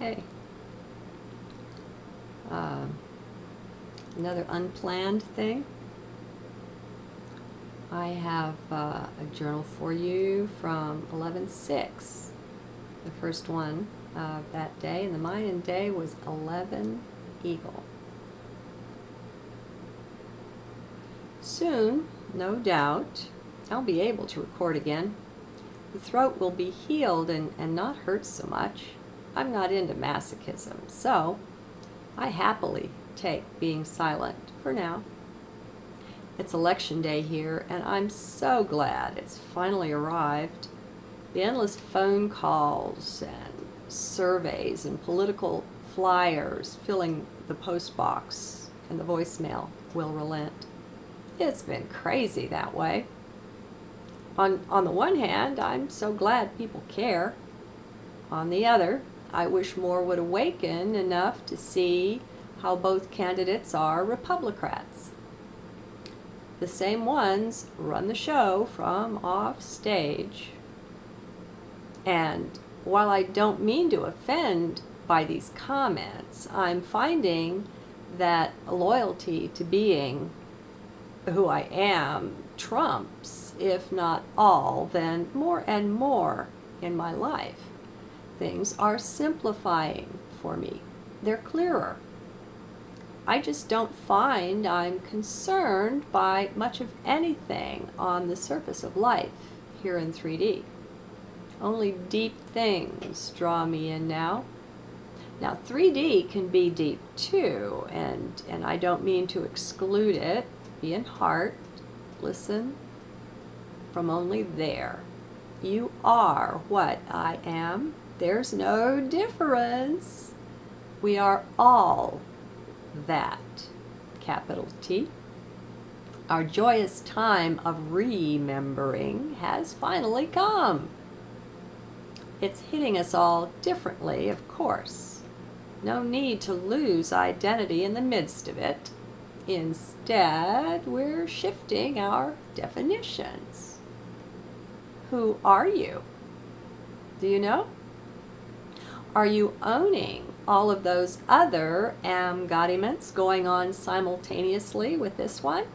Okay. Another unplanned thing. I have a journal for you from 11/6, the first one of that day, and the Mayan day was 11 Eagle. Soon, no doubt, I'll be able to record again. The throat will be healed and not hurt so much. I'm not into masochism, so I happily take being silent for now. It's election day here, and I'm so glad it's finally arrived. The endless phone calls and surveys and political flyers filling the post box and the voicemail will relent. It's been crazy that way. On the one hand, I'm so glad people care. On the other, I wish more would awaken enough to see how both candidates are Republicrats. The same ones run the show from off stage. And while I don't mean to offend by these comments, I'm finding that loyalty to being who I am trumps, if not all, then more and more in my life. Things are simplifying for me. They're clearer. I just don't find I'm concerned by much of anything on the surface of life here in 3D. Only deep things draw me in now. Now 3D can be deep too, and I don't mean to exclude it. Be in heart, listen from only there. You are what I am. There's no difference. We are all that, capital T. Our joyous time of remembering has finally come. It's hitting us all differently, of course. No need to lose identity in the midst of it. Instead, we're shifting our definitions. Who are you? Do you know? Are you owning all of those other embodiments going on simultaneously with this one?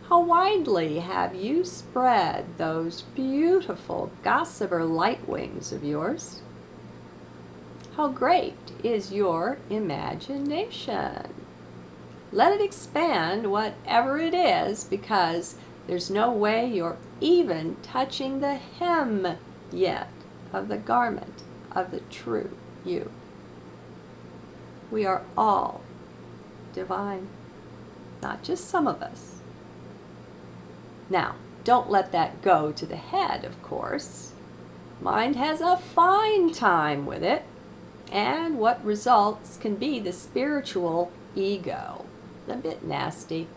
How widely have you spread those beautiful gossamer light wings of yours? How great is your imagination? Let it expand, whatever it is, because there's no way you're even touching the hem yet of the garment of the true you. We are all divine, not just some of us. Now, don't let that go to the head, of course. Mind has a fine time with it, and what results can be the spiritual ego. A bit nasty.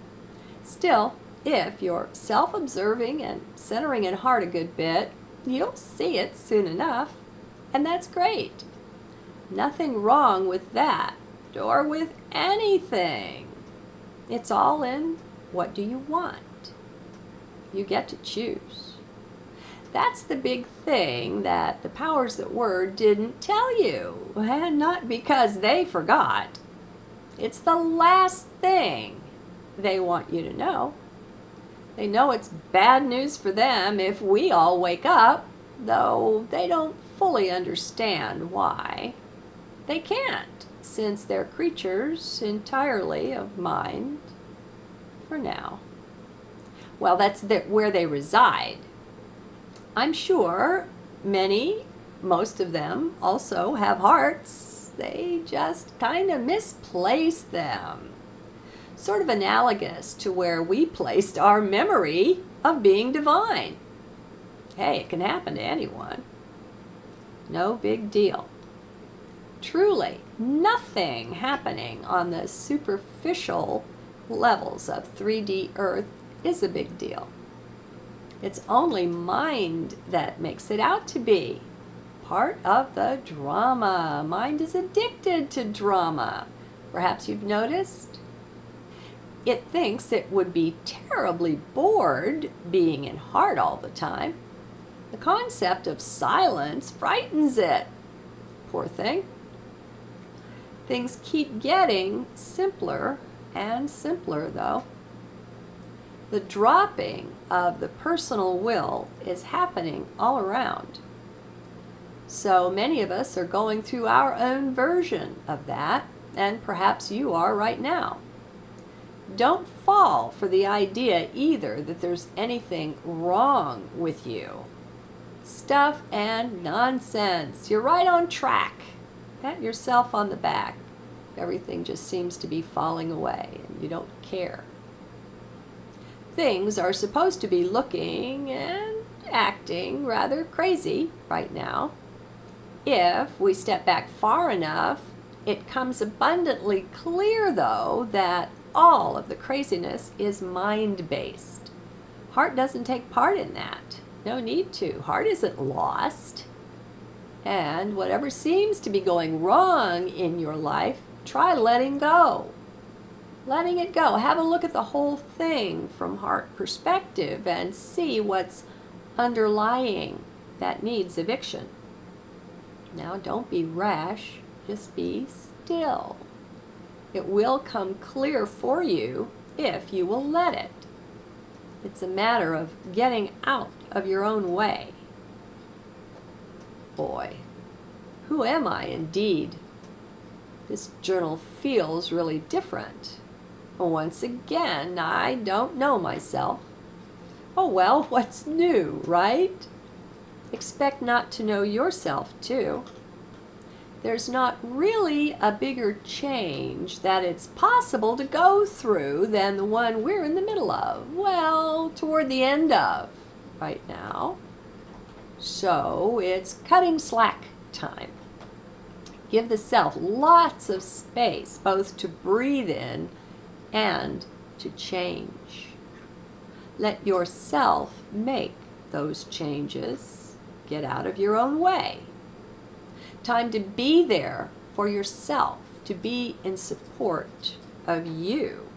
Still, if you're self-observing and centering in heart a good bit, you'll see it soon enough, and that's great. Nothing wrong with that, or with anything. It's all in what do you want. You get to choose. That's the big thing that the powers that were didn't tell you, and not because they forgot. It's the last thing they want you to know. They know it's bad news for them if we all wake up, though they don't fully understand why. They can't, since they're creatures entirely of mind, for now. Well, that's where they reside. I'm sure most of them also have hearts. They just kind of misplace them. Sort of analogous to where we placed our memory of being divine. Hey, it can happen to anyone. No big deal. Truly, nothing happening on the superficial levels of 3D Earth is a big deal. It's only mind that makes it out to be. Part of the drama. Mind is addicted to drama. Perhaps you've noticed. It thinks it would be terribly bored being in heart all the time. The concept of silence frightens it. poor thing. Things keep getting simpler and simpler, though. The dropping of the personal will is happening all around. So many of us are going through our own version of that, and perhaps you are right now. Don't fall for the idea either that there's anything wrong with you. Stuff and nonsense. You're right on track. Pat yourself on the back. Everything just seems to be falling away and you don't care. Things are supposed to be looking and acting rather crazy right now. If we step back far enough, it comes abundantly clear, though, that all of the craziness is mind-based. Heart doesn't take part in that. No need to. Heart isn't lost. And whatever seems to be going wrong in your life, try letting go. Letting it go. Have a look at the whole thing from heart perspective and see what's underlying that needs eviction. Now, don't be rash. Just be still. It will come clear for you if you will let it. It's a matter of getting out of your own way. Boy, who am I indeed? This journal feels really different. Once again, I don't know myself. Oh well, what's new, right? Expect not to know yourself, too. There's not really a bigger change that it's possible to go through than the one we're in the middle of. Well, toward the end of right now. So it's cutting slack time. Give the self lots of space, both to breathe in and to change. Let yourself make those changes. Get out of your own way. Time to be there for yourself, to be in support of you.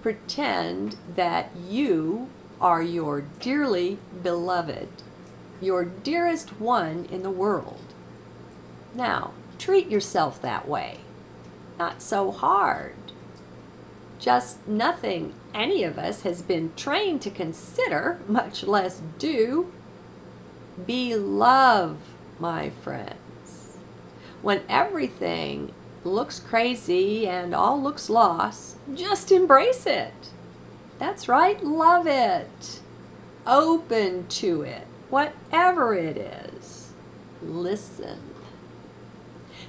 Pretend that you are your dearly beloved, your dearest one in the world. Now, treat yourself that way. Not so hard. Just nothing any of us has been trained to consider, much less do. Be love, my friends. When everything looks crazy and all looks lost, just embrace it. That's right, love it. Open to it, whatever it is. Listen.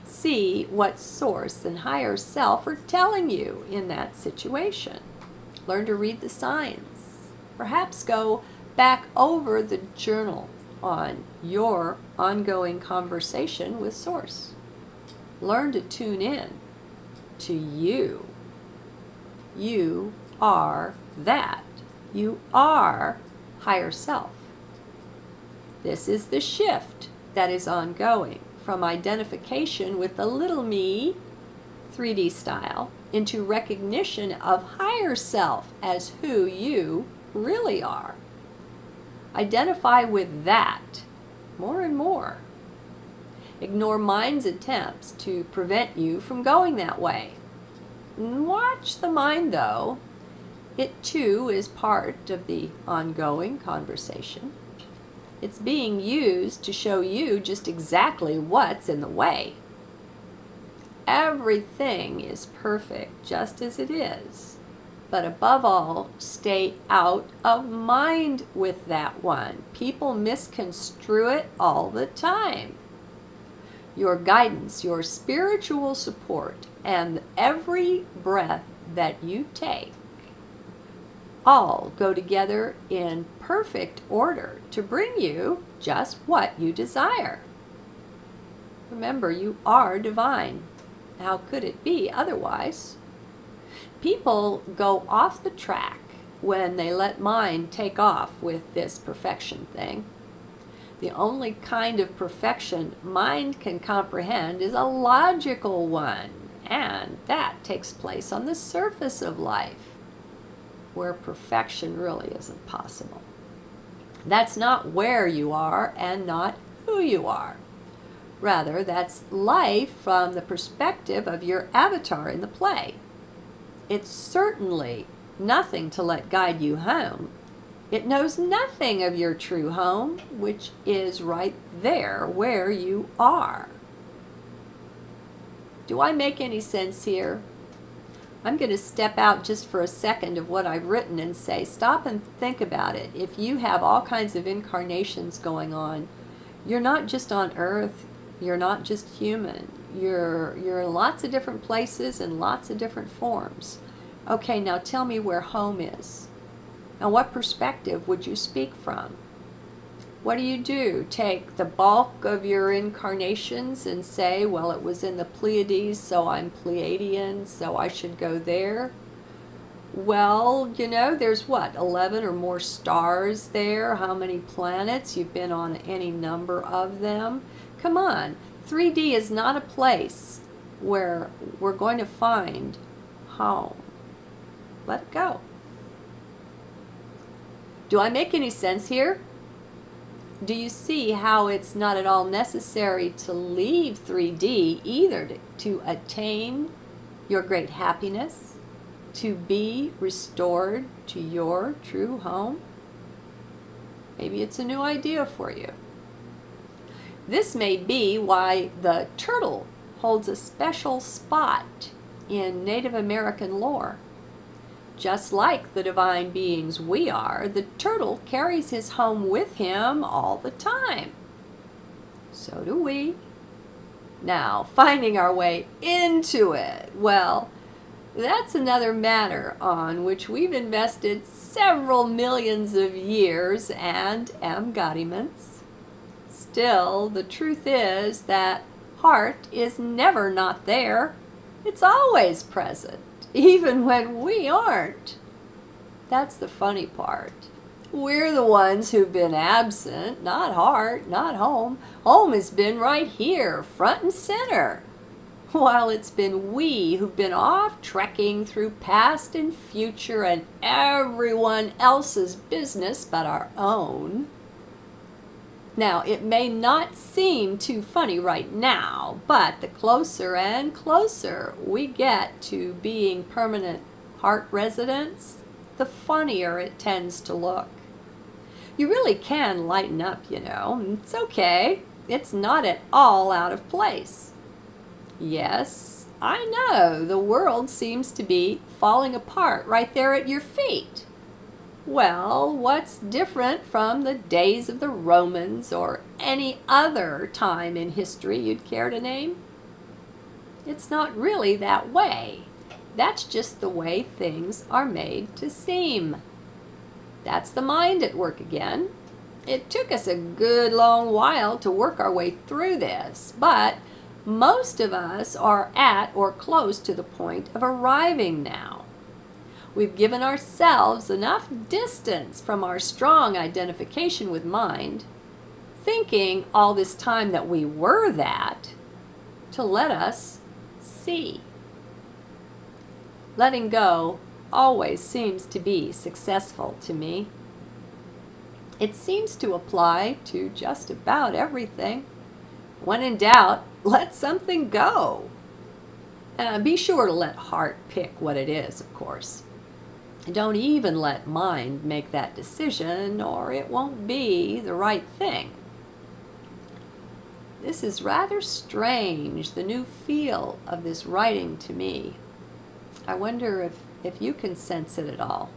See what source and higher self are telling you in that situation. Learn to read the signs. Perhaps go back over the journal on your ongoing conversation with Source. Learn to tune in to you. You are that. You are higher self. This is the shift that is ongoing from identification with the little me, 3D style, into recognition of higher self as who you really are. Identify with that more and more. Ignore mind's attempts to prevent you from going that way. Watch the mind, though. It, too, is part of the ongoing conversation. It's being used to show you just exactly what's in the way. Everything is perfect just as it is. But above all, stay out of mind with that one. People misconstrue it all the time. Your guidance, your spiritual support, and every breath that you take all go together in perfect order to bring you just what you desire. Remember, you are divine. How could it be otherwise? People go off the track when they let mind take off with this perfection thing. The only kind of perfection mind can comprehend is a logical one, and that takes place on the surface of life, where perfection really isn't possible. That's not where you are and not who you are. Rather, that's life from the perspective of your avatar in the play. It's certainly nothing to let guide you home. It knows nothing of your true home, which is right there where you are. Do I make any sense here? I'm going to step out just for a second of what I've written and say, stop and think about it. If you have all kinds of incarnations going on, you're not just on Earth, you're not just human. You're in lots of different places and lots of different forms. Okay, now tell me where home is. Now, what perspective would you speak from? What do? Take the bulk of your incarnations and say, well, it was in the Pleiades, so I'm Pleiadian, so I should go there? Well, you know, there's what, 11 or more stars there? How many planets? You've been on any number of them. Come on, 3D is not a place where we're going to find home. Let it go. Do I make any sense here? Do you see how it's not at all necessary to leave 3D either to attain your great happiness, to be restored to your true home? Maybe it's a new idea for you. This may be why the turtle holds a special spot in Native American lore. Just like the divine beings we are, the turtle carries his home with him all the time. So do we. Now, finding our way into it, well, that's another matter on which we've invested several millions of years and embodiments. Still, the truth is that heart is never not there. It's always present, even when we aren't. That's the funny part. We're the ones who've been absent, not heart, not home. Home has been right here, front and center. While it's been we who've been off trekking through past and future and everyone else's business but our own. Now, it may not seem too funny right now, but the closer and closer we get to being permanent heart residents, the funnier it tends to look. You really can lighten up, you know. It's okay. It's not at all out of place. Yes, I know the world seems to be falling apart right there at your feet. Well, what's different from the days of the Romans or any other time in history you'd care to name? It's not really that way. That's just the way things are made to seem. That's the mind at work again. It took us a good long while to work our way through this, but most of us are at or close to the point of arriving now. We've given ourselves enough distance from our strong identification with mind, thinking all this time that we were that, to let us see. Letting go always seems to be successful to me. It seems to apply to just about everything. When in doubt, let something go. Be sure to let heart pick what it is, of course. Don't even let mind make that decision, or it won't be the right thing. This is rather strange, the new feel of this writing to me. I wonder if you can sense it at all.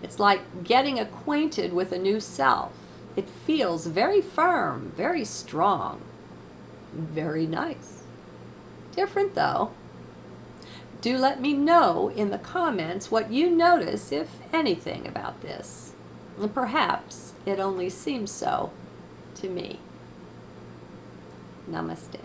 It's like getting acquainted with a new self. It feels very firm, very strong, very nice. Different though. Do let me know in the comments what you notice, if anything, about this. And perhaps it only seems so to me. Namaste.